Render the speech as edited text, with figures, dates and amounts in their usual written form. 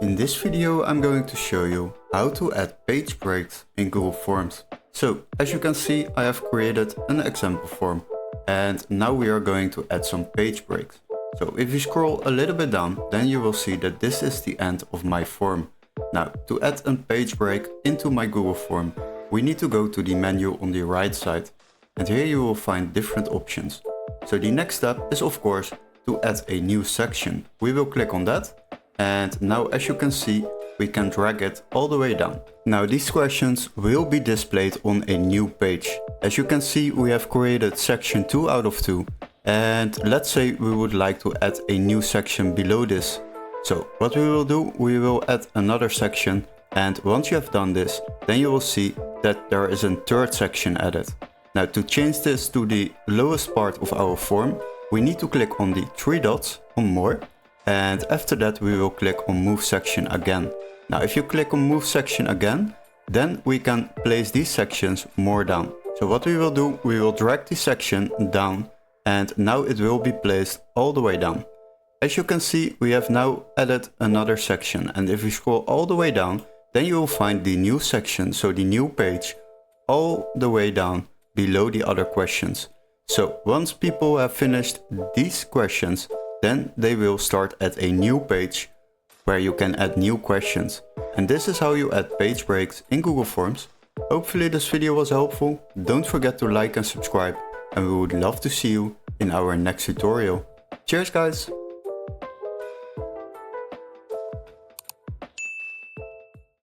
In this video I'm going to show you how to add page breaks in Google Forms. So as you can see, I have created an example form and now we are going to add some page breaks. So if you scroll a little bit down, then you will see that this is the end of my form. Now to add a page break into my Google form, we need to go to the menu on the right side, and here you will find different options. So the next step is of course to add a new section. We will click on that, and now as you can see, we can drag it all the way down. Now these questions will be displayed on a new page. As you can see, we have created section 2 out of 2, and let's say we would like to add a new section below this. So what we will do, we will add another section, and once you have done this, then you will see that there is a third section added. Now to change this to the lowest part of our form, we need to click on the 3 dots on more, and after that we will click on move section again. Now if you click on move section again, then we can place these sections more down. So what we will do, we will drag the section down, and now it will be placed all the way down. As you can see, we have now added another section, and if we scroll all the way down, then you will find the new section, so the new page, all the way down below the other questions. So once people have finished these questions, then they will start at a new page where you can add new questions. And this is how you add page breaks in Google Forms. Hopefully this video was helpful. Don't forget to like and subscribe, and we would love to see you in our next tutorial. Cheers guys!